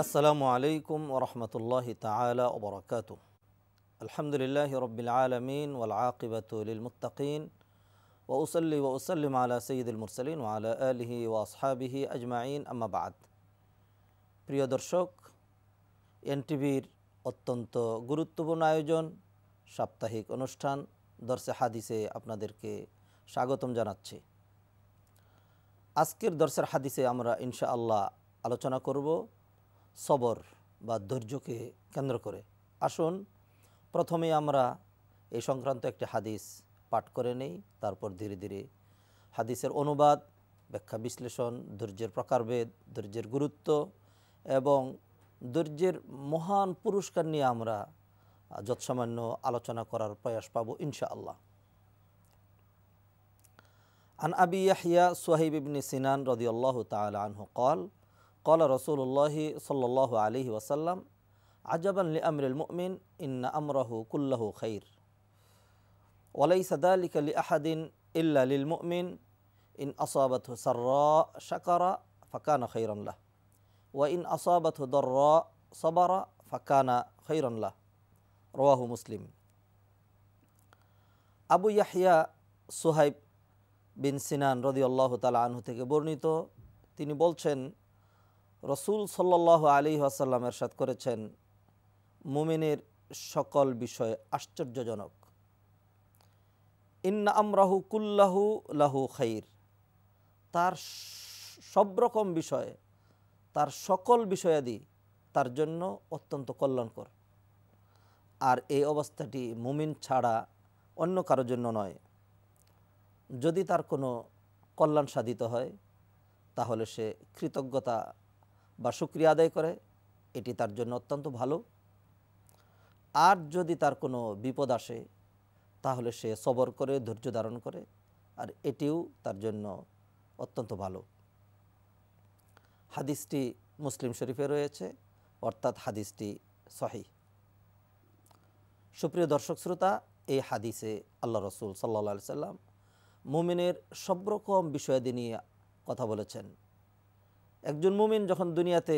আসসালামু আলাইকুম ওরহমতুল্লাহি তাআলা ওয়া বারাকাতুহু। আলহামদুলিল্লাহি রাব্বিল আলামিন ওয়াল আকিবাতু লিল মুত্তাকিন ওয়া উসাল্লি ওয়া উসাল্লিম আলা সাইয়্যিদিল মুরসালিন ওয়া আলা আলিহি ওয়া আসহাবিহি আজমাইন, আম্মা বা'দ। প্রিয় দর্শক, এনটিভির অত্যন্ত গুরুত্বপূর্ণ আয়োজন সাপ্তাহিক অনুষ্ঠান দরসে হাদিসে আপনাদেরকে স্বাগতম জানাচ্ছি। আজকের দরসের হাদিসে আমরা ইনশাআল্লাহ আলোচনা করব সবর বা ধৈর্যকে কেন্দ্র করে। আসুন প্রথমে আমরা এই সংক্রান্ত একটি হাদিস পাঠ করে নেই, তারপর ধীরে ধীরে হাদিসের অনুবাদ, ব্যাখ্যা, বিশ্লেষণ, ধৈর্যের প্রকারভেদ, ধৈর্যের গুরুত্ব এবং ধৈর্যের মহান পুরস্কার নিয়ে আমরা যৎসামান্য আলোচনা করার প্রয়াস পাব ইনশাআল্লাহ। আন আবি ইয়াহইয়া সুহাইব ইবনে সিনান রাদিয়াল্লাহু তাআলা আনহু قال قال رسول الله صلى الله عليه وسلم عجبا لأمر المؤمن إن أمره كله خير وليس ذلك لأحد إلا للمؤمن إن أصابته سراء شكر فكان خيرا له وإن أصابته ضراء صبر فكان خيرا له رواه مسلم। আবু ইয়াহইয়া সুহাইব বিন সিনান রাদিয়াল্লাহু তাআলা আনহু থেকে বর্ণিত, তিনি বলছেন, রসুল সাল্লাল্লাহু আলাইহি ওয়াসাল্লাম ইরশাদ করেছেন, মুমিনের সকল বিষয় আশ্চর্যজনক। ইন্না আমরাহু কুল্লাহু লাহু খাইর, তার সব রকম বিষয়, তার সকল বিষয়াদি তার জন্য অত্যন্ত কল্যাণকর। আর এই অবস্থাটি মুমিন ছাড়া অন্য কারোর জন্য নয়। যদি তার কোনো কল্যাণ সাধিত হয় তাহলে সে কৃতজ্ঞতা বা শুকরিয়া আদায় করে, এটি তার জন্য অত্যন্ত ভালো। আর যদি তার কোনো বিপদ আসে তাহলে সে সবর করে, ধৈর্য ধারণ করে, আর এটিও তার জন্য অত্যন্ত ভালো। হাদিসটি মুসলিম শরীফে রয়েছে, অর্থাৎ হাদিসটি সহিহ। সুপ্রিয় দর্শক শ্রোতা, এই হাদিসে আল্লাহ রসুল সাল্লাল্লাহু আলাইহি সাল্লাম মুমিনের সব রকম বিষয়াদি নিয়ে কথা বলেছেন। একজন মুমিন যখন দুনিয়াতে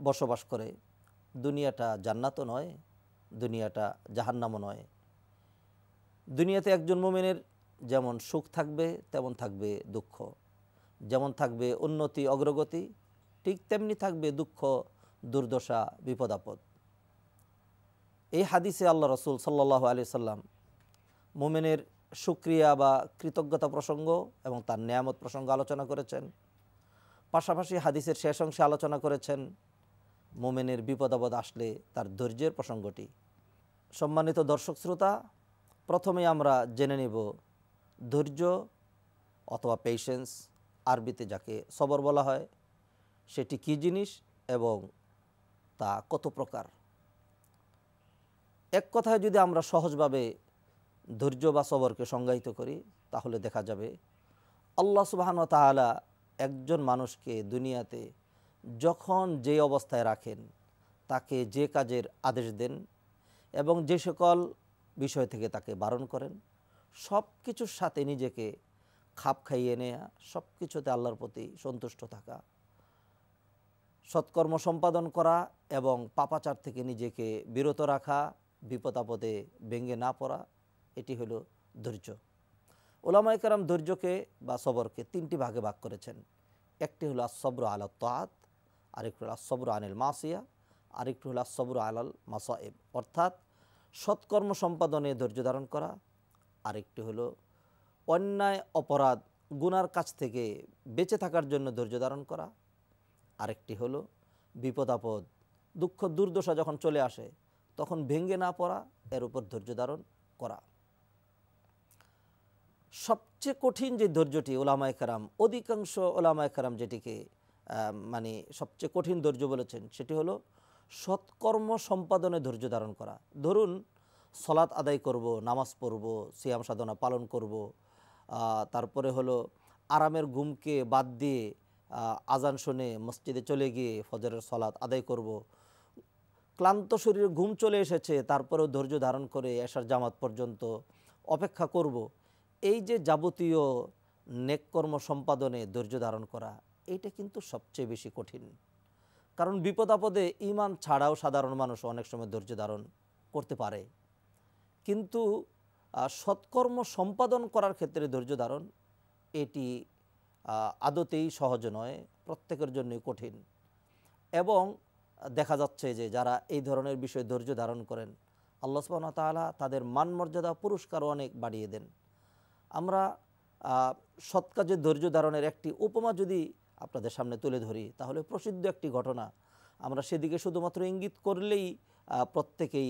বসবাস করে, দুনিয়াটা জান্নাতও নয়, দুনিয়াটা জাহান্নামও নয়। দুনিয়াতে একজন মুমিনের যেমন সুখ থাকবে তেমন থাকবে দুঃখ, যেমন থাকবে উন্নতি অগ্রগতি, ঠিক তেমনি থাকবে দুঃখ, দুর্দশা, বিপদ আপদ। এই হাদিসে আল্লাহ রসুল সাল্লাল্লাহু আলাইহি সাল্লাম মুমিনের শুকরিয়া বা কৃতজ্ঞতা প্রসঙ্গ এবং তার নেয়ামত প্রসঙ্গ আলোচনা করেছেন। পাশাপাশি হাদিসের শেষ অংশে আলোচনা করেছেন মুমিনের বিপদ আপদ আসলে তার ধৈর্যের প্রসঙ্গটি। সম্মানিত দর্শক শ্রোতা, প্রথমে আমরা জেনে নেব ধৈর্য অথবা পেশেন্স, আরবিতে যাকে সবর বলা হয়, সেটি কী জিনিস এবং তা কত প্রকার। এক কথায় যদি আমরা সহজভাবে ধৈর্য বা সবরকে সংজ্ঞায়িত করি তাহলে দেখা যাবে আল্লাহ সুবহানাহু ওয়া তাআলা একজন মানুষকে দুনিয়াতে যখন যে অবস্থায় রাখেন, তাকে যে কাজের আদেশ দেন এবং যে সকল বিষয় থেকে তাকে বারণ করেন, সব কিছুর সাথে নিজেকে খাপ খাইয়ে নেয়া, সব কিছুতে আল্লাহর প্রতি সন্তুষ্ট থাকা, সৎকর্ম সম্পাদন করা এবং পাপাচার থেকে নিজেকে বিরত রাখা, বিপদ আপদে ভেঙে না পড়া, এটি হলো ধৈর্য। উলামায়ে কেরাম ধৈর্যকে বা সবরকে তিনটি ভাগে ভাগ করেছেন। একটি হলো আস-সবরু আলা তাআত, আরেকটি হলো আস-সবরু আনিল মাসিয়া, আরেকটি হলো আস-সবরু আলাল মাসায়েব, অর্থাৎ সৎকর্ম সম্পাদনে ধৈর্য ধারণ করা, আরেকটি হলো অন্যায় অপরাধ গুনার কাছ থেকে বেঁচে থাকার জন্য ধৈর্য ধারণ করা, আরেকটি হলো বিপদ আপদ দুঃখ দুর্দশা যখন চলে আসে তখন ভেঙে না পড়া, এর উপর ধৈর্য ধারণ করা। সবচেয়ে কঠিন যে ধৈর্যটি ওলামায়ে কেরাম, অধিকাংশ ওলামায়ে কেরাম যেটিকে সবচেয়ে কঠিন ধৈর্য বলেছেন, সেটি হলো সৎকর্ম সম্পাদনে ধৈর্য ধারণ করা। ধরুন সলাত আদায় করব, নামাজ পড়ব, সিয়াম সাধনা পালন করব, তারপরে হলো আরামের ঘুমকে বাদ দিয়ে আজান শুনে মসজিদে চলে গিয়ে ফজরের সলাত আদায় করব, ক্লান্ত শরীরে ঘুম চলে এসেছে তারপরেও ধৈর্য ধারণ করে এশার জামাত পর্যন্ত অপেক্ষা করব। এই যে যাবতীয় নেক কর্ম সম্পাদনে ধৈর্য ধারণ করা, এইটা কিন্তু সবচেয়ে বেশি কঠিন। কারণ বিপদ আপদে ঈমান ছাড়াও সাধারণ মানুষ অনেক সময় ধৈর্য ধারণ করতে পারে, কিন্তু সৎকর্ম সম্পাদন করার ক্ষেত্রে ধৈর্য ধারণ এটি আদতেই সহজ নয়, প্রত্যেকের জন্যই কঠিন। এবং দেখা যাচ্ছে যে যারা এই ধরনের বিষয়ে ধৈর্য ধারণ করেন, আল্লাহ সুবহানাহু ওয়া তাআলা তাদের মান মর্যাদা পুরস্কার অনেক বাড়িয়ে দেন। আমরা সৎ কাজে ধৈর্য ধারণের একটি উপমা যদি আপনাদের সামনে তুলে ধরি, তাহলে প্রসিদ্ধ একটি ঘটনা, আমরা সেদিকে শুধুমাত্র ইঙ্গিত করলেই প্রত্যেকেই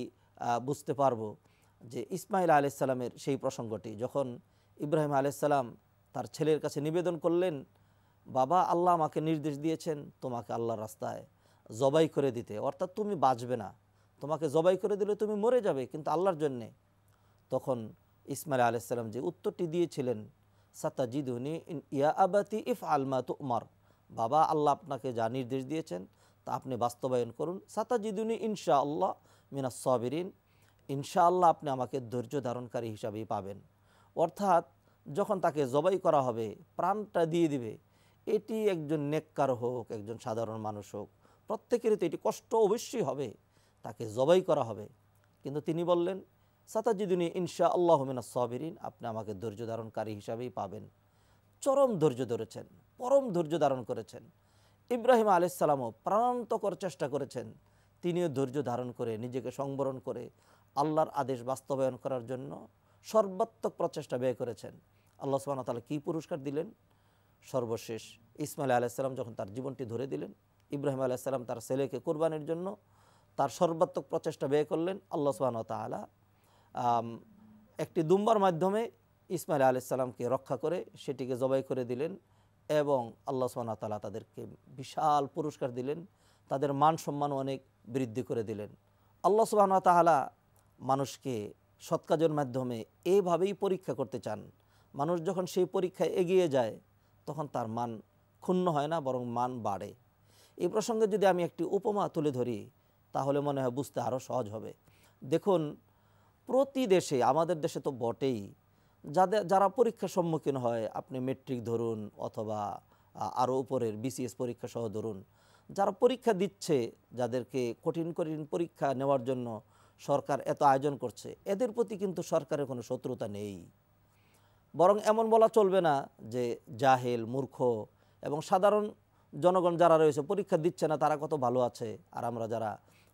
বুঝতে পারবো যে ইসমাঈল আলাইহিস সালামের সেই প্রসঙ্গটি, যখন ইব্রাহিম আলাইহিস সালাম তার ছেলের কাছে নিবেদন করলেন, বাবা, আল্লাহ আমাকে নির্দেশ দিয়েছেন তোমাকে আল্লাহর রাস্তায় জবাই করে দিতে, অর্থাৎ তুমি বাঁচবে না, তোমাকে জবাই করে দিলে তুমি মরে যাবে, কিন্তু আল্লাহর জন্যে। তখন ইসমাঈল আলাইহিস সালাম যে উত্তরটি দিয়েছিলেন, সাতাজিদুনি ইয়া আবাতি ইফআল মা তু'মার, বাবা, আল্লাহ আপনাকে যা নির্দেশ দিয়েছেন তা আপনি বাস্তবায়ন করুন, সাতাজিদুনি ইনশাআল্লাহ মিনাস সাবিরিন, ইনশাআল্লাহ আপনি আমাকে ধৈর্য ধারণকারী হিসাবেই পাবেন। অর্থাৎ যখন তাকে জবাই করা হবে, প্রাণটা দিয়ে দিবে, এটি একজন নেককার হোক, একজন সাধারণ মানুষ হোক, প্রত্যেকেরই তো এটি কষ্ট অবশ্যই হবে, তাকে জবাই করা হবে, কিন্তু তিনি বললেন, সাতাজিদুনি ইনশাআল্লাহ মিনাস সাবিরিন, আপনি আমাকে ধৈর্য ধারণকারী হিসাবেই পাবেন। চরম ধৈর্য ধরেছেন, পরম ধৈর্য ধারণ করেছেন। ইব্রাহিম আলাইহিস সালামও প্রাণান্তকর চেষ্টা করেছেন, তিনিও ধৈর্য ধারণ করে নিজেকে সংবরণ করে আল্লাহর আদেশ বাস্তবায়ন করার জন্য সর্বাত্মক প্রচেষ্টা ব্যয় করেছেন। আল্লাহ সুবহানাহু ওয়া তাআলা কী পুরস্কার দিলেন? সর্বশেষ ইসমাঈল আলাইহিস সালাম যখন তার জীবনটি ধরে দিলেন, ইব্রাহিম আলাইহিস সালাম তার ছেলেকে কোরবানির জন্য তার সর্বাত্মক প্রচেষ্টা ব্যয় করলেন, আল্লাহ সুবহানাহু ওয়া তাআলা একটি দুম্বার মাধ্যমে ইসমাঈল আলাইহিস সালামকে রক্ষা করে সেটিকে জবাই করে দিলেন, এবং আল্লাহ সুবহানাহু ওয়া তাআলা তাদেরকে বিশাল পুরস্কার দিলেন, তাদের মান সম্মান অনেক বৃদ্ধি করে দিলেন। আল্লাহ সুবহানাহু ওয়া তাআলা মানুষকে সৎ কাজের মাধ্যমে এইভাবেই পরীক্ষা করতে চান। মানুষ যখন সেই পরীক্ষায় এগিয়ে যায়, তখন তার মান ক্ষুণ্ণ হয় না, বরং মান বাড়ে। এই প্রসঙ্গে যদি আমি একটি উপমা তুলে ধরি, তাহলে মনে হয় বুঝতে আরও সহজ হবে। দেখুন, প্রতি দেশে, আমাদের দেশে তো বটেই, যারা পরীক্ষার সম্মুখীন হয়, আপনি মেট্রিক ধরুন অথবা আরও উপরের বিসিএস পরীক্ষা সহ ধরুন, যারা পরীক্ষা দিচ্ছে, যাদেরকে কঠিন কঠিন পরীক্ষা নেওয়ার জন্য সরকার এত আয়োজন করছে, এদের প্রতি কিন্তু সরকারের কোনো শত্রুতা নেই। বরং এমন বলা চলবে না যে জাহেল, মূর্খ এবং সাধারণ জনগণ যারা রয়েছে পরীক্ষা দিচ্ছে না তারা কত ভালো আছে, আর আমরা যারা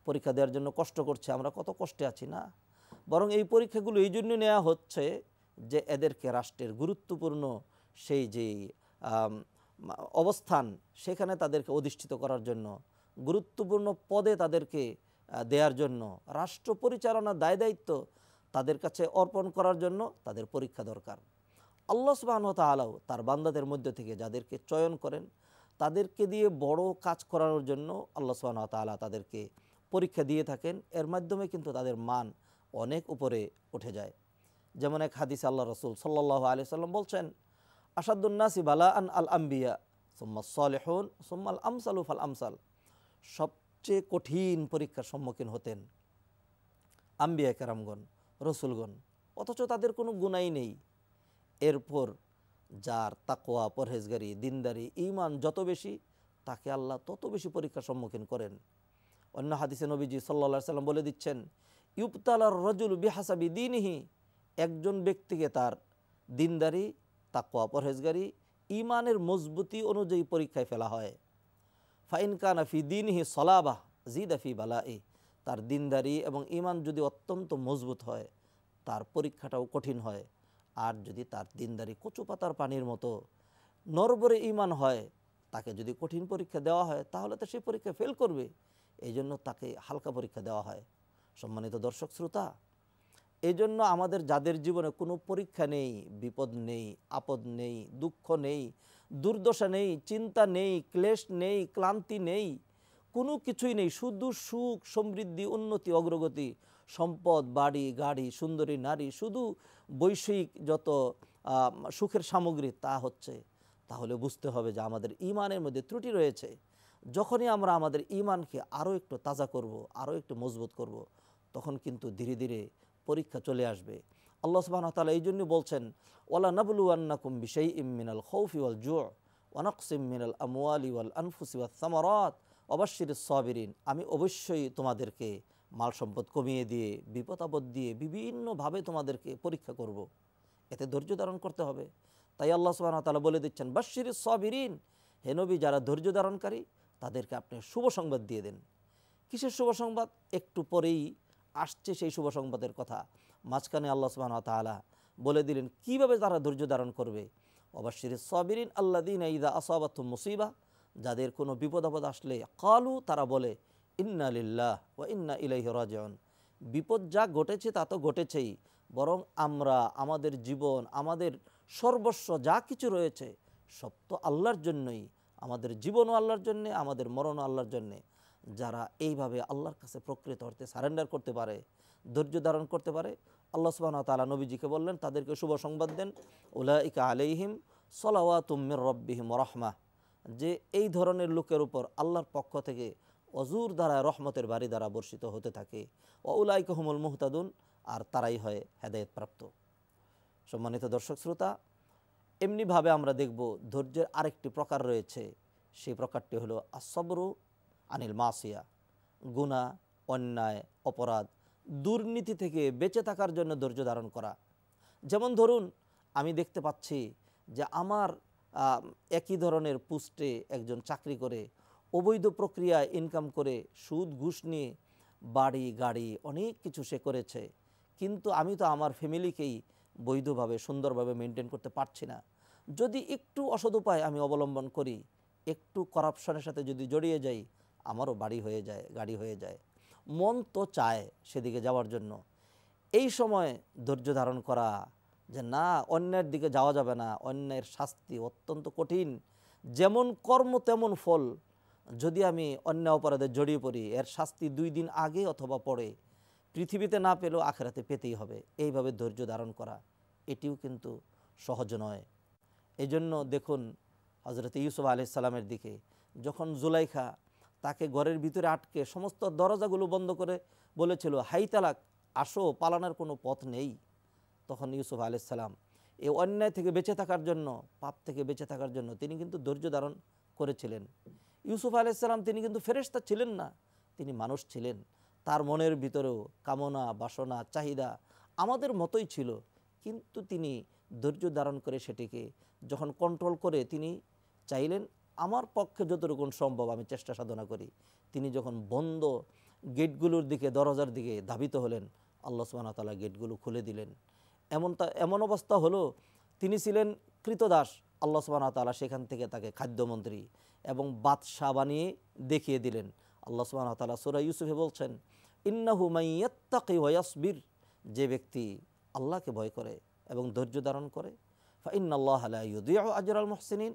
পরীক্ষা দেওয়ার জন্য কষ্ট করছি আমরা কত কষ্টে আছি না। বরং এই পরীক্ষাগুলো এই জন্য নেওয়া হচ্ছে যে এদেরকে রাষ্ট্রের গুরুত্বপূর্ণ সেই যে অবস্থান, সেখানে তাদেরকে অধিষ্ঠিত করার জন্য, গুরুত্বপূর্ণ পদে তাদেরকে দেওয়ার জন্য, রাষ্ট্র পরিচালনার দায় দায়িত্ব তাদের কাছে অর্পণ করার জন্য তাদের পরীক্ষা দরকার। আল্লাহ সুবহানাহু ওয়া তাআলাও তার বান্দাদের মধ্যে থেকে যাদেরকে চয়ন করেন, তাদেরকে দিয়ে বড় কাজ করানোর জন্য আল্লাহ সুবহানাহু ওয়া তাআলা তাদেরকে পরীক্ষা দিয়ে থাকেন। এর মাধ্যমে কিন্তু তাদের মান অনেক উপরে উঠে যায়। যেমন এক হাদিসে আল্লাহ রাসূল সাল্লাল্লাহু আলাইহি সাল্লাম বলছেন, আশাদ্দুন নাসি বালাআন আল আম্বিয়া সুম্মা সালিহুন সুম্মা আল আমসালু ফাল আমসাল, সবচেয়ে কঠিন পরীক্ষার সম্মুখীন হতেন আম্বিয়া কেরামগণ, রসুলগণ, অথচ তাদের কোনো গুনাই নেই। এরপর যার তাকওয়া, পরহেজগারি, দিনদারি, ঈমান যত বেশি, তাকে আল্লাহ তত বেশি পরীক্ষার সম্মুখীন করেন। অন্য হাদিসে নবীজি সাল্লাল্লাহু আলাইহি সাল্লাম বলে দিচ্ছেন, ইউবতালার রাজুল বিহাসাবি দীনিহি, একজন ব্যক্তিকে তার দিনদারি, তাকওয়া, পরহেজগারি, ঈমানের মজবুতি অনুযায়ী পরীক্ষায় ফেলা হয়। ফাইন কানা ফি দীনিহি সলাবাহ জিদা ফি বালাই, তার দিনদারি এবং ঈমান যদি অত্যন্ত মজবুত হয়, তার পরীক্ষাটাও কঠিন হয়। আর যদি তার দিনদারি কচু পাতার পানির মতো নরবরে ঈমান হয়, তাকে যদি কঠিন পরীক্ষা দেওয়া হয়, তাহলে তো সেই পরীক্ষা ফেল করবে। এই জন্য তাকে হালকা পরীক্ষা দেওয়া হয়। সম্মানিত দর্শক শ্রোতা, এই জন্য আমাদের যাদের জীবনে কোনো পরীক্ষা নেই, বিপদ নেই, আপদ নেই, দুঃখ নেই, দুর্দশা নেই, চিন্তা নেই, ক্লেশ নেই, ক্লান্তি নেই, কোনো কিছুই নেই, শুধু সুখ, সমৃদ্ধি, উন্নতি, অগ্রগতি, সম্পদ, বাড়ি গাড়ি, সুন্দরী নারী, শুধু বৈষয়িক যত সুখের সামগ্রী তা হচ্ছে, তাহলে বুঝতে হবে যে আমাদের ঈমানের মধ্যে ত্রুটি রয়েছে। যখনই আমরা আমাদের ঈমানকে আরও একটু তাজা করব, আরও একটু মজবুত করব, তখন কিন্তু ধীরে ধীরে পরীক্ষা চলে আসবে। আল্লাহ সুবহানাহু ওয়া তাআলা এই জন্য বলছেন, ওয়ালা নাবলুওয়ান্নাকুম বিশাইইম মিনাল খাউফি ওয়াল জু' ওয়া নাকসিম মিনাল আমওয়ালি ওয়াল আনফুসি ওয়াস সামারাত অবাশশির সাবিরিন, আমি অবশ্যই তোমাদেরকে মাল সম্পদ কমিয়ে দিয়ে, বিপদ আপদ দিয়ে বিভিন্নভাবে তোমাদেরকে পরীক্ষা করব, এতে ধৈর্য ধারণ করতে হবে। তাই আল্লাহ সুবহানাহু ওয়া তাআলা বলে দিচ্ছেন, বাশশির সাবিরিন, হে নবী, যারা ধৈর্য ধারণকারী তাদেরকে আপনি শুভ সংবাদ দিয়ে দেন। কিসের শুভ সংবাদ? একটু পরেই আসছে সেই শুভ সংবাদের কথা। মাঝখানে আল্লাহ সুবহানাহু ওয়া তাআলা বলে দিলেন কিভাবে তারা ধৈর্য ধারণ করবে। অবাশশিরিস সাবিরিন আল্লাযীনা ইযা আসাবাতুহুম মুসিবা, যাদের কোনো বিপদ আপদ আসলে ক্বালু, তারা বলে ইন্না লিল্লাহি ওয়া ইন্না ইলাইহি রাজিউন, বিপদ যা ঘটেছে তা তো ঘটেছেই, বরং আমরা আমাদের জীবন, আমাদের সর্বস্ব যা কিছু রয়েছে সব তো আল্লাহর জন্যই, আমাদের জীবনও আল্লাহর জন্যে, আমাদের মরণও আল্লাহর জন্যে। যারা এইভাবে আল্লাহর কাছে প্রকৃত অর্থে সারেন্ডার করতে পারে, ধৈর্য ধারণ করতে পারে, আল্লাহ সুবহানাহু ওয়া তাআলা নবীজিকে বললেন তাদেরকে শুভ সংবাদ দেন, উলাইকা আলাইহিম সালাওয়াতুম মির রাব্বিহিম ওয়া রাহমাহ, যে এই ধরনের লোকের উপর আল্লাহর পক্ষ থেকে অজুর দ্বারা রহমতের বাড়ি দ্বারা বর্ষিত হতে থাকে। ওয়া উলাইকা হুমুল মুহতাদুন, আর তারাই হয় হেদায়েত প্রাপ্ত। সম্মানিত দর্শক শ্রোতা, এমনিভাবে আমরা দেখব ধৈর্যের আরেকটি প্রকার রয়েছে, সেই প্রকারটি হলো আসবরু আনিল মাসিয়া, গুনাহ, অন্যায়, অপরাধ, দুর্নীতি থেকে বেঁচে থাকার জন্য ধৈর্য ধারণ করা। যেমন ধরুন, আমি দেখতে পাচ্ছি যে আমার একই ধরনের পোস্টে একজন চাকরি করে অবৈধ প্রক্রিয়ায় ইনকাম করে সুদ ঘুষ নিয়ে বাড়ি গাড়ি অনেক কিছু সে করেছে, কিন্তু আমি তো আমার ফ্যামিলিকেই বৈধভাবে সুন্দরভাবে মেনটেন করতে পারছি না। যদি একটু অসৎ উপায় আমি অবলম্বন করি, একটু করাপশনের সাথে যদি জড়িয়ে যাই, আমারও বাড়ি হয়ে যায়, গাড়ি হয়ে যায়, মন তো চায় সেদিকে যাওয়ার জন্য। এই সময় ধৈর্য ধারণ করা যে না, অন্যায়ের দিকে যাওয়া যাবে না, অন্যায়ের শাস্তি অত্যন্ত কঠিন, যেমন কর্ম তেমন ফল। যদি আমি অন্যায় অপরাধে জড়িয়ে পড়ি, এর শাস্তি 2 দিন আগে অথবা পরে, পৃথিবীতে না পেলেও আখিরাতে পেতেই হবে। এইভাবে ধৈর্য ধারণ করা এটিও কিন্তু সহজ নয়। এই জন্য দেখুন হযরত ইউসুফ আলাইহিস সালামের দিকে যখন জুলাইখা তাকে ঘরের ভিতরে আটকে সমস্ত দরজাগুলো বন্ধ করে বলেছিল, হাই তালাক, আসো, পালানোর কোনো পথ নেই, তখন ইউসুফ আলাইহিস সালাম এই অন্যায় থেকে বেঁচে থাকার জন্য, পাপ থেকে বেঁচে থাকার জন্য তিনি কিন্তু ধৈর্য ধারণ করেছিলেন। ইউসুফ আলাইহিস সালাম তিনি কিন্তু ফেরেশতা ছিলেন না, তিনি মানুষ ছিলেন। তার মনের ভিতরেও কামনা, বাসনা, চাহিদা আমাদের মতোই ছিল, কিন্তু তিনি ধৈর্য ধারণ করে সেটিকে যখন কন্ট্রোল করে তিনি চাইলেন আমার পক্ষে যতটুকু সম্ভব আমি চেষ্টা সাধনা করি। তিনি যখন বন্ধ গেটগুলোর দিকে, দরজার দিকে ধাবিত হলেন, আল্লাহ সুবহানাহু ওয়া তাআলা গেটগুলো খুলে দিলেন। এমন অবস্থা হলো তিনি ছিলেন কৃতদাস, আল্লাহ সুবহানাহু ওয়া তাআলা সেখান থেকে তাকে খাদ্যমন্ত্রী এবং বাদশা বানিয়ে দেখিয়ে দিলেন। আল্লাহ সুবহানাহু ওয়া তাআলা সূরা ইউসুফে বলছেন, ইন্নাহু মাইয়াত্তাকি ওয়া ইয়াসবির, যে ব্যক্তি আল্লাহকে ভয় করে এবং ধৈর্য ধারণ করে, ফা ইন্নাল্লাহা লা ইউযিউ আজরাল মুহসিনিন,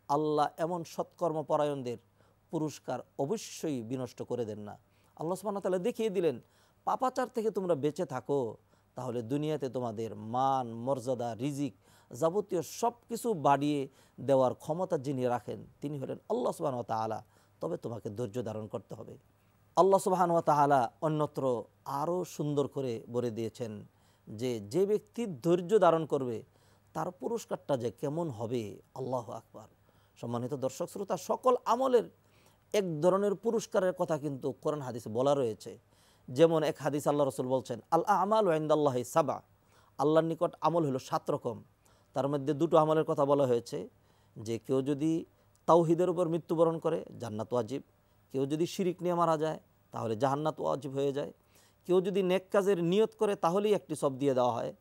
আল্লাহ এমন সৎকর্মপরায়ণদের পুরস্কার অবশ্যই বিনষ্ট করে দেন না। আল্লাহ সুবহানাহু ওয়া তাআলা দেখিয়ে দিলেন, পাপাচার থেকে তোমরা বেঁচে থাকো, তাহলে দুনিয়াতে তোমাদের মান, মর্যাদা, রিজিক যাবতীয় সব কিছু বাড়িয়ে দেওয়ার ক্ষমতা যিনি রাখেন তিনি হলেন আল্লাহ সুবহানাহু ওয়া তাআলা। তবে তোমাকে ধৈর্য ধারণ করতে হবে। আল্লাহ সুবহানাহু ওয়া তাআলা অন্যত্র আরও সুন্দর করে বলে দিয়েছেন যে যে ব্যক্তি ধৈর্য ধারণ করবে তার পুরস্কারটা যে কেমন হবে। আল্লাহু আকবার। সম্মানিত দর্শক শ্রোতা, সকল আমলের এক ধরনের পুরস্কারের কথা কিন্তু কোরআন হাদিসে বলা রয়েছে। যেমন এক হাদিস আল্লাহ রাসূল বলছেন, আল আমালু ইনদাল্লাহি সাবা, আল্লাহর নিকট আমল হলো 7 রকম। তার মধ্যে 2টো আমলের কথা বলা হয়েছে যে কেউ যদি তাওহীদের উপর মৃত্যুবরণ করে জান্নাত ওয়াজিব, কেউ যদি শিরিক নিয়ে মারা যায় তাহলে জাহান্নাত ওয়াজিব হয়ে যায়, কেউ যদি নেক কাজের নিয়ত করে তাহলেই একটি সব দিয়ে দেওয়া হয়,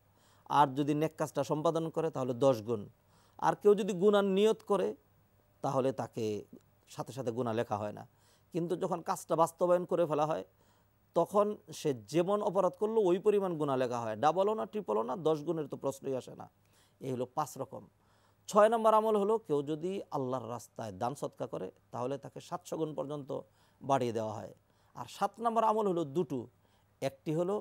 আর যদি নেক কাজটা সম্পাদন করে তাহলে 10 গুণ, আর কেউ যদি গুনার নিয়ত করে তাহলে তাকে সাথে সাথে গুনাহ লেখা হয় না। কিন্তু যখন কাজটা বাস্তবায়ন করে ফেলা হয় তখন সে যেমন অপরাধ করলো ওই পরিমাণ গুনাহ লেখা হয়, ডাবলও না, ট্রিপলও না, 10 গুণের তো প্রশ্নই আসে না। এই হলো 5 রকম। 6 নম্বর আমল হলো কেউ যদি আল্লাহর রাস্তায় দান সদকা করে তাহলে তাকে 700 গুণ পর্যন্ত বাড়িয়ে দেওয়া হয়। আর 7 নম্বর আমল হলো 2টো, একটি হলো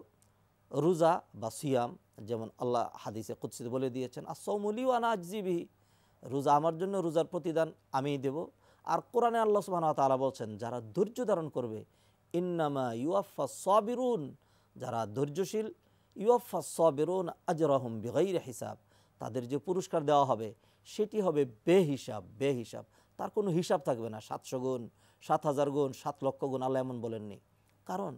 রোজা বা সিয়াম, যেমন আল্লাহ হাদিসে কুদসিতে বলে দিয়েছেন, আস-সাওমু লি ওয়া আনা আজজি বিহি, রোজা আমার জন্য, রোজার প্রতিদান আমিই দেব। আর কোরআনে আল্লাহ সুবহানাহু ওয়া তাআলা বলছেন যারা ধৈর্য ধারণ করবে, ইন্নামা ইউয়াফাস সাবিরুন, যারা ধৈর্যশীল, ইউয়াফাস সাবিরুন আজরাহুম বিগাইরি হিসাব, তাদের যে পুরস্কার দেওয়া হবে সেটি হবে বেহিসাব, তার কোনো হিসাব থাকবে না। 700 গুণ, 7,000 গুণ 7,00,000 গুণ, আল্লাহ এমন বলেননি। কারণ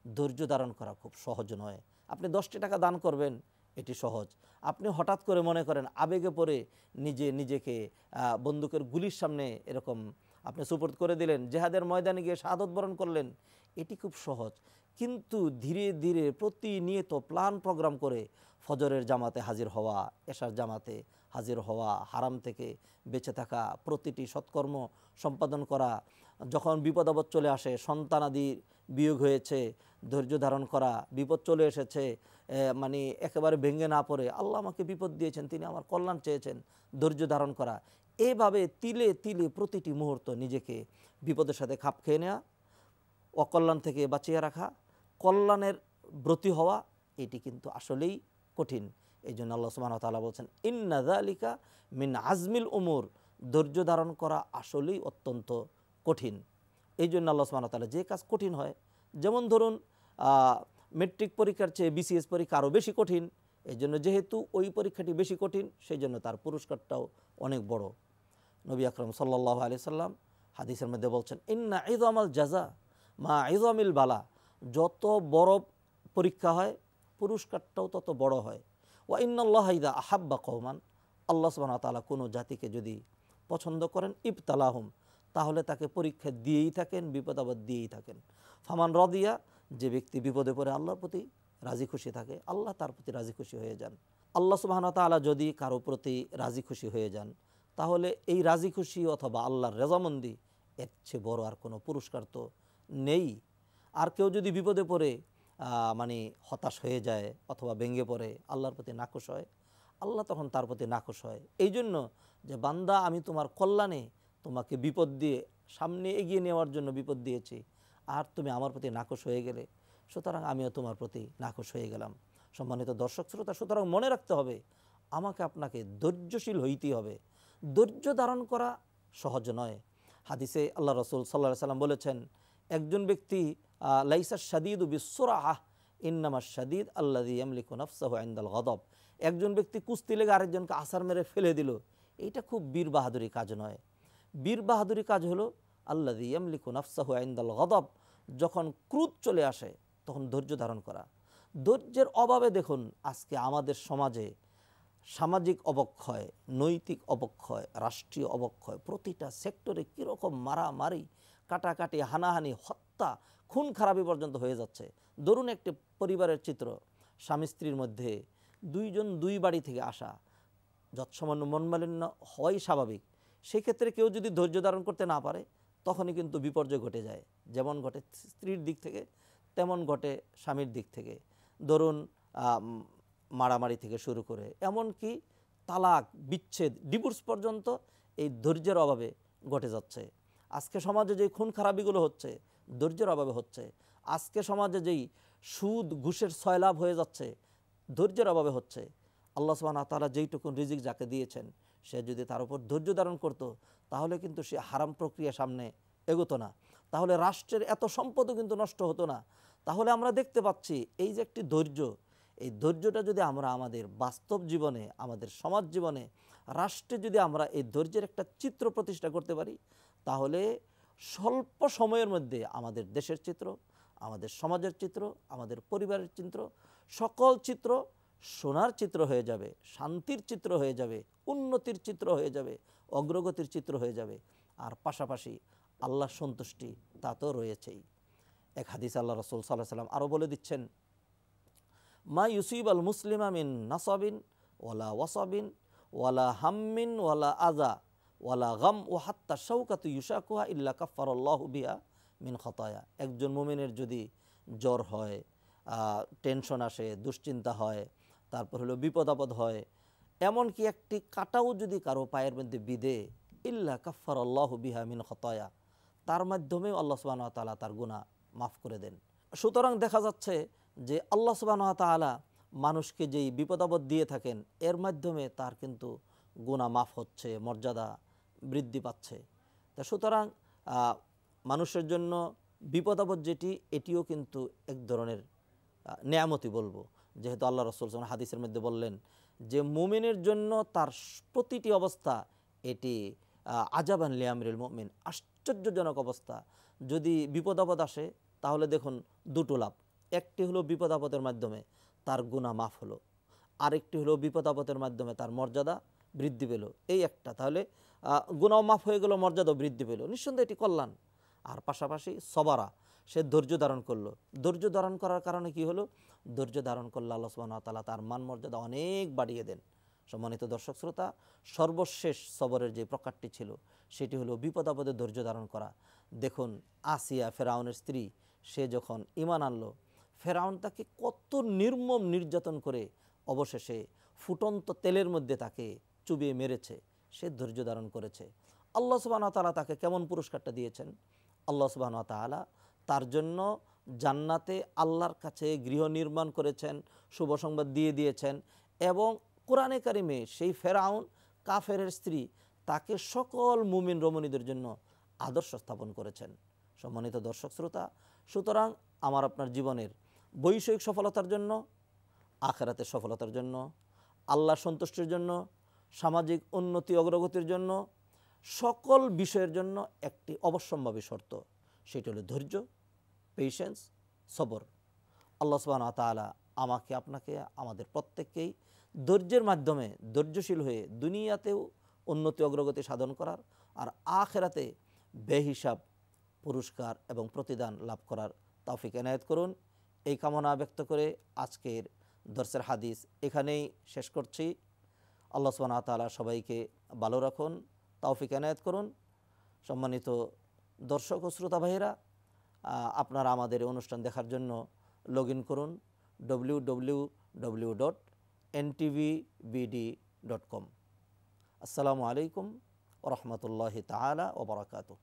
ধৈর্য ধারণ করা খুব সহজ নয়। আপনি 10টি টাকা দান করবেন, এটি সহজ। আপনি হঠাৎ করে মনে করেন আবেগে পড়ে নিজেকে বন্দুকের গুলির সামনে এরকম আপনি সুপর্দ করে দিলেন, জেহাদের ময়দানে গিয়ে শাহাদত বরণ করলেন, এটি খুব সহজ। কিন্তু ধীরে ধীরে প্রতিনিয়ত প্ল্যান প্রোগ্রাম করে ফজরের জামাতে হাজির হওয়া, এশার জামাতে হাজির হওয়া, হারাম থেকে বেঁচে থাকা, প্রতিটি সৎকর্ম সম্পাদন করা, যখন বিপদ আপদ চলে আসে, সন্তানাদির বিয়োগ হয়েছে, ধৈর্য ধারণ করা, বিপদ চলে এসেছে, মানে একেবারে ভেঙে না পড়ে, আল্লাহ আমাকে বিপদ দিয়েছেন, তিনি আমার কল্যাণ চেয়েছেন, ধৈর্য ধারণ করা, এভাবে তিলে তিলে প্রতিটি মুহূর্ত নিজেকে বিপদের সাথে খাপ খেয়ে নেওয়া, অকল্যাণ থেকে বাঁচিয়ে রাখা, কল্যাণের ব্রতী হওয়া, এটি কিন্তু আসলেই কঠিন। এই জন্য আল্লাহ সুবহানাহু ওয়া তাআলা বলছেন, ইন্না যালিকা মিন আজমিল উমুর, ধৈর্য ধারণ করা আসলেই অত্যন্ত কঠিন। এই জন্য আল্লাহ সুবহানাহু ওয়া তাআলা যে কাজ কঠিন হয়, যেমন ধরুন মেট্রিক পরীক্ষার চেয়ে বিসিএস পরীক্ষা আরও বেশি কঠিন, এই জন্য যেহেতু ওই পরীক্ষাটি বেশি কঠিন, সেই জন্য তার পুরস্কারটাও অনেক বড়। নবী আকরাম সাল্লাল্লাহু আলাইহি সাল্লাম হাদিসের মধ্যে বলছেন, ইন্না ইযমাল জাযা মা ইযমিল বালা, যত বড় পরীক্ষা হয় পুরস্কারটাও তত বড় হয়। ওয়া ইন্নাল্লাহা ইযা আহাব্বা কওমান, আল্লাহ সুবহানাহু ওয়া তাআলা কোনো জাতিকে যদি পছন্দ করেন, ইবতালাহুম, তাহলে তাকে পরীক্ষা দিয়েই থাকেন, বিপদ আপদ দিয়েই থাকেন। ফামান রাদিয়া, যে ব্যক্তি বিপদে পড়ে আল্লাহর প্রতি রাজি খুশি থাকে, আল্লাহ তার প্রতি রাজি খুশি হয়ে যান। আল্লাহ সুবহানাহু ওয়া তাআলা যদি কারো প্রতি রাজি খুশি হয়ে যান, তাহলে এই রাজি খুশি অথবা আল্লাহর রেজামন্দি, এর চেয়ে বড় আর কোনো পুরস্কার তো নেই। আর কেউ যদি বিপদে পড়ে মানে হতাশ হয়ে যায় অথবা ভেঙে পড়ে, আল্লাহর প্রতি নাখুশ হয়, আল্লাহ তখন তার প্রতি নাখুশ হয়। এই জন্য যে বান্দা, আমি তোমার কল্যাণে তোমাকে বিপদ দিয়ে সামনে এগিয়ে নেওয়ার জন্য বিপদ দিয়েছি, আর তুমি আমার প্রতি নাখুশ হয়ে গেলে, সুতরাং আমিও তোমার প্রতি নাখুশ হয়ে গেলাম। সম্মানিত দর্শক শ্রোতা, সুতরাং মনে রাখতে হবে, আমাকে আপনাকে ধৈর্যশীল হইতেই হবে। ধৈর্য ধারণ করা সহজ নয়। হাদিসে আল্লাহ রসুল সাল্লাল্লাহু আলাইহি সাল্লাম বলেছেন, একজন ব্যক্তি লাইসা শাদীদু বিসুরাহ ইন্নামা শাদীদ আল্লাযী ইয়ামলিকু নাফসাহু ইনদাল গযব, একজন ব্যক্তি কুস্তি লেগে আরেকজনকে আছাড় মেরে ফেলে দিল, এইটা খুব বীর বাহাদুরি কাজ নয়। বীর বাহাদুরি কাজ হলো আল্লাযী ইয়ামলিকু নাফসাহু ইনদাল গযব, যখন ক্রোধ চলে আসে তখন ধৈর্য ধারণ করা। ধৈর্যের অভাবে দেখুন আজকে আমাদের সমাজে সামাজিক অবক্ষয়, নৈতিক অবক্ষয়, রাষ্ট্রীয় অবক্ষয়, প্রতিটা সেক্টরে কীরকম মারামারি, কাটাকাটি, হানাহানি, হত্যা, খুন খারাপি পর্যন্ত হয়ে যাচ্ছে। ধরুন একটি পরিবারের চিত্র, স্বামী স্ত্রীর মধ্যে দুইজন দুই বাড়ি থেকে আসা, যৎসামান্য মনমালিন্য হওয়াই স্বাভাবিক। সেক্ষেত্রে কেউ যদি ধৈর্য ধারণ করতে না পারে, তখনই কিন্তু বিপর্যয় ঘটে যায়। যেমন ঘটে স্ত্রীর দিক থেকে, তেমন ঘটে স্বামীর দিক থেকে। ধরুন মারামারি থেকে শুরু করে এমনকি তালাক, বিচ্ছেদ, ডিভোর্স পর্যন্ত এই ধৈর্যের অভাবে ঘটে যাচ্ছে। আজকে সমাজে যেই খুন খারাপিগুলো হচ্ছে, ধৈর্যের অভাবে হচ্ছে। আজকে সমাজে যেই সুদ ঘুষের সয়লাভ হয়ে যাচ্ছে, ধৈর্যের অভাবে হচ্ছে। আল্লাহ সুবহানাহু ওয়া তাআলা যেইটুকুন রিজিক যাকে দিয়েছেন, সে যদি তার উপর ধৈর্য ধারণ করত, তাহলে কিন্তু সে হারাম প্রক্রিয়া সামনে এগোতো না, তাহলে রাষ্ট্রের এত সম্পদও কিন্তু নষ্ট হতো না। তাহলে আমরা দেখতে পাচ্ছি এই যে একটি ধৈর্য, এই ধৈর্যটা যদি আমরা আমাদের বাস্তব জীবনে, আমাদের সমাজ জীবনে, রাষ্ট্রে যদি আমরা এই ধৈর্যের একটা চিত্র প্রতিষ্ঠা করতে পারি, তাহলে স্বল্প সময়ের মধ্যে আমাদের দেশের চিত্র, আমাদের সমাজের চিত্র, আমাদের পরিবারের চিত্র, সকল চিত্র সোনার চিত্র হয়ে যাবে, শান্তির চিত্র হয়ে যাবে, উন্নতির চিত্র হয়ে যাবে, অগ্রগতির চিত্র হয়ে যাবে। আর পাশাপাশি আল্লাহর সন্তুষ্টি তা তো রয়েছেই। এক হাদিস আল্লাহ রাসূল সাল্লাল্লাহু আলাইহি ওয়াসাল্লাম আরও বলে দিচ্ছেন, মা ইউসিব আল মুসলিমা মিন নাসাবিন ওয়ালা ওয়াসাবিন ওয়ালা হাম্মিন ওয়ালা আযা ওয়ালা গাম ও হাত্তা শাওকাতু ইউশাকুহা ইল্লা কাফফারাল্লাহু বিহা মিন খতায়া। একজন মুমিনের যদি জ্বর হয়, টেনশন আসে, দুশ্চিন্তা হয়, তারপর হলো বিপদ আপদ হয়, এমনকি একটি কাঁটাও যদি কারো পায়ের মধ্যে বিধে, ইল্লা কাফফারাল্লাহু বিহা মিন খতায়া, তার মাধ্যমেও আল্লাহ সুবহানাহু ওয়া তাআলা তার গুনাহ মাফ করে দেন। সুতরাং দেখা যাচ্ছে যে আল্লাহ সুবহানাহু ওয়া তাআলা মানুষকে যেই বিপদ আপদ দিয়ে থাকেন, এর মাধ্যমে তার কিন্তু গুনাহ মাফ হচ্ছে, মর্যাদা বৃদ্ধি পাচ্ছে। তা সুতরাং মানুষের জন্য বিপদ আপদ যেটি, এটিও কিন্তু এক ধরনের নেয়ামতি বলবো। যেহেতু আল্লাহ রাসূল সাল্লাল্লাহু আলাইহি ওয়াসাল্লাম হাদিসের মধ্যে বললেন যে মুমিনের জন্য তার প্রতিটি অবস্থা এটি আজাবান লিআমরিল মুমিন, আশ্চর্য আশ্চর্যজনক অবস্থা। যদি বিপদ আপদ আসে তাহলে দেখুন দুটো লাভ। একটি হলো বিপদ আপদের মাধ্যমে তার গুনাহ মাফ হলো, আরেকটি হলো বিপদ আপদের মাধ্যমে তার মর্যাদা বৃদ্ধি পেল। এই একটা, তাহলে গুনাহ মাফ হয়ে গেল, মর্যাদাও বৃদ্ধি পেল, নিঃসন্দেহে এটি কল্যাণ। আর পাশাপাশি সবারা, সে ধৈর্য ধারণ করলো। ধৈর্য ধারণ করার কারণে কি হলো? ধৈর্য ধারণ করলে আল্লাহ সুবহানাহু ওয়া তাআলা তার মান মর্যাদা অনেক বাড়িয়ে দেন। সম্মানিত দর্শক শ্রোতা, সর্বশেষ সবরের যে প্রকারটি ছিল সেটি হলো বিপদ আপদে ধৈর্য ধারণ করা। দেখুন আসিয়া, ফেরাউনের স্ত্রী, সে যখন ঈমান আনলো, ফেরাউন তাকে কত নির্মম নির্যাতন করে অবশেষে ফুটন্ত তেলের মধ্যে তাকে চুবিয়ে মেরেছে, সে ধৈর্য ধারণ করেছে। আল্লাহ সুবহানাহু ওয়া তাআলা তাকে কেমন পুরস্কারটা দিয়েছেন? আল্লাহ সুবহানাহু ওয়া তাআলা তার জন্য জান্নাতে আল্লাহর কাছে গৃহ নির্মাণ করেছেন, শুভ সংবাদ দিয়ে দিয়েছেন। এবং কোরআনে কারিমে সেই ফেরাউন কাফেরের স্ত্রী, তাকে সকল মুমিন রমণীদের জন্য আদর্শ স্থাপন করেছেন। সম্মানিত দর্শক শ্রোতা, সুতরাং আমার আপনার জীবনের বৈষয়িক সফলতার জন্য, আখিরাতের সফলতার জন্য, আল্লাহর সন্তুষ্টির জন্য, সামাজিক উন্নতি অগ্রগতির জন্য, সকল বিষয়ের জন্য একটি অবশ্যম্ভাবী শর্ত, সেটি হলো ধৈর্য, পেশেন্স, সবর। আল্লাহ সুবহানাহু ওয়া তাআলা আমাকে, আপনাকে, আমাদের প্রত্যেককেই ধৈর্যের মাধ্যমে ধৈর্যশীল হয়ে দুনিয়াতেও উন্নতি অগ্রগতি সাধন করার, আর আখিরাতে বেহিসাব পুরস্কার এবং প্রতিদান লাভ করার তৌফিক এনায়েত করুন। এই কামনা ব্যক্ত করে আজকের দর্সের হাদিস এখানেই শেষ করছি। আল্লাহ সুবহানাহু ওয়া তাআলা সবাইকে ভালো রাখুন, তৌফিক এনায়েত করুন। সম্মানিত দর্শক ও শ্রোতা ভাইয়েরা, আপনারা আমাদের এই অনুষ্ঠান দেখার জন্য লগ ইন করুন www.ntvbd.com। আসসালামু আলাইকুম ওয়া রাহমাতুল্লাহি তাআলা ওয়া বারাকাতুহু।